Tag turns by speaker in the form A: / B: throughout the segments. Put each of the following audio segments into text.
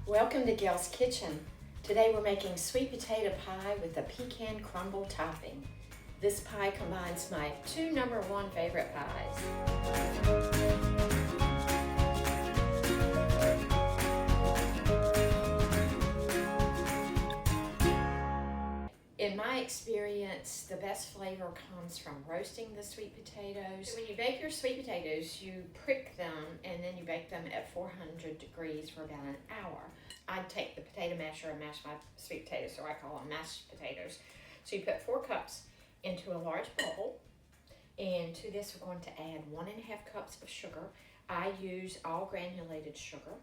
A: Welcome to Gail's Kitchen. Today we're making sweet potato pie with a pecan crumble topping. This pie combines my two #1 favorite pies. In my experience, the best flavor comes from roasting the sweet potatoes. So when you bake your sweet potatoes, you prick them and then you bake them at 400 degrees for about an hour. I take the potato masher and mash my sweet potatoes, so I call them mashed potatoes. So you put 4 cups into a large bowl, and to this we're going to add 1½ cups of sugar. I use all granulated sugar,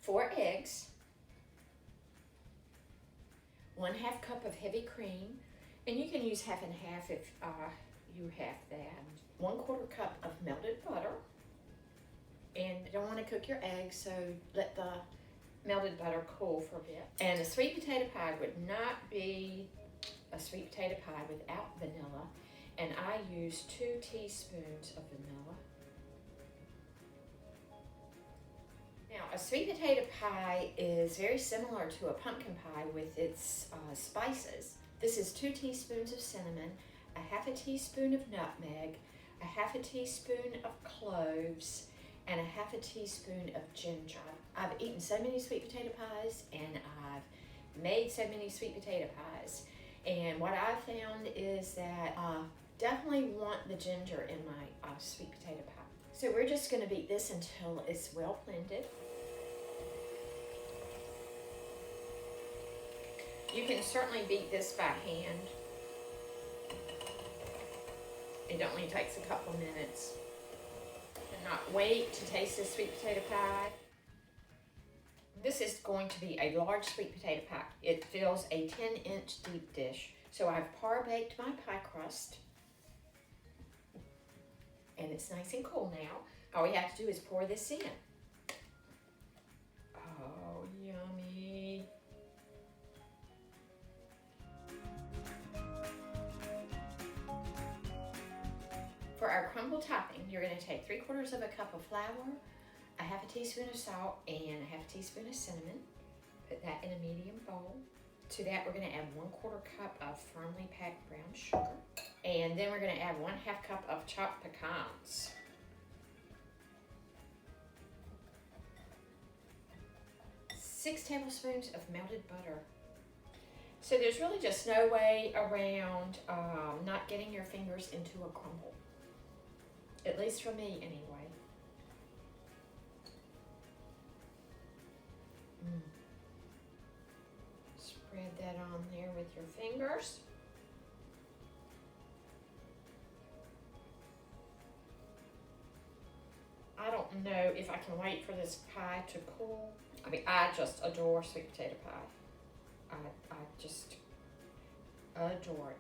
A: 4 eggs, 1/2 cup of heavy cream, and you can use half and half if you have that. 1/4 cup of melted butter, and you don't want to cook your eggs, so let the melted butter cool for a bit. And a sweet potato pie would not be a sweet potato pie without vanilla, and I use 2 teaspoons of vanilla. Now, a sweet potato pie is very similar to a pumpkin pie with its spices. This is 2 teaspoons of cinnamon, 1/2 teaspoon of nutmeg, 1/2 teaspoon of cloves, and 1/2 teaspoon of ginger. I've eaten so many sweet potato pies, and I've made so many sweet potato pies. And what I found is that I definitely want the ginger in my sweet potato pie. So we're just going to beat this until it's well blended. You can certainly beat this by hand. It only takes a couple minutes. Cannot wait to taste this sweet potato pie. This is going to be a large sweet potato pie. It fills a 10-inch deep dish. So I've par-baked my pie crust, and it's nice and cool now. All we have to do is pour this in. Oh, yummy. For our crumble topping, you're going to take 3/4 cup of flour, 1/2 teaspoon of salt, and 1/2 teaspoon of cinnamon. Put that in a medium bowl. To that, we're going to add 1/4 cup of firmly packed brown sugar. And then we're going to add 1/2 cup of chopped pecans. Six tablespoons of melted butter. So there's really just no way around not getting your fingers into a crumble. At least for me, anyway. Spread that on there with your fingers. I don't know if I can wait for this pie to cool. I mean, I just adore sweet potato pie. I just adore it.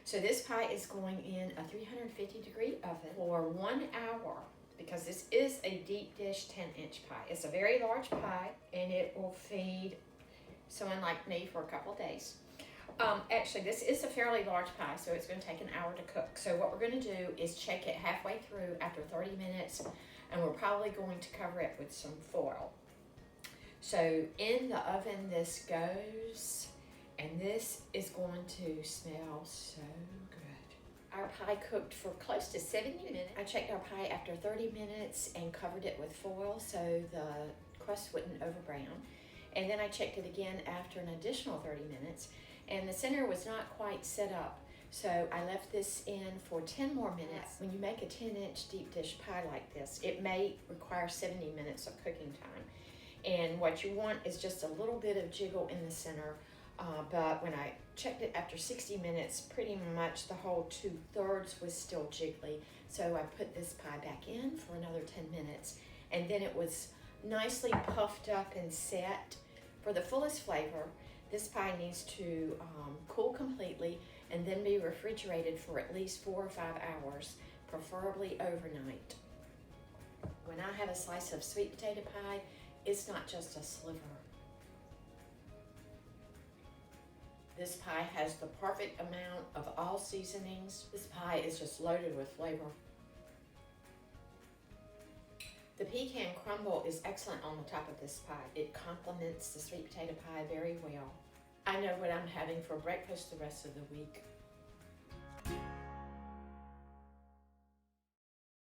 A: So this pie is going in a 350-degree oven for 1 hour, because this is a deep dish 10-inch pie. It's a very large pie, and it will feed someone like me for a couple days. Actually, this is a fairly large pie, so it's going to take an hour to cook. So what we're going to do is check it halfway through after 30 minutes, and we're probably going to cover it with some foil. So in the oven this goes, and this is going to smell so good. Our pie cooked for close to 70 minutes. I checked our pie after 30 minutes and covered it with foil so the crust wouldn't overbrown. And then I checked it again after an additional 30 minutes, and the center was not quite set up. So I left this in for 10 more minutes. When you make a 10-inch deep dish pie like this, it may require 70 minutes of cooking time. And what you want is just a little bit of jiggle in the center. But when I checked it after 60 minutes, pretty much the whole 2/3 was still jiggly. So I put this pie back in for another 10 minutes, and then it was nicely puffed up and set. For the fullest flavor, this pie needs to cool completely and then be refrigerated for at least 4 or 5 hours, preferably overnight. When I have a slice of sweet potato pie, it's not just a sliver. This pie has the perfect amount of all seasonings. This pie is just loaded with flavor. The pecan crumble is excellent on the top of this pie. It complements the sweet potato pie very well. I know what I'm having for breakfast the rest of the week.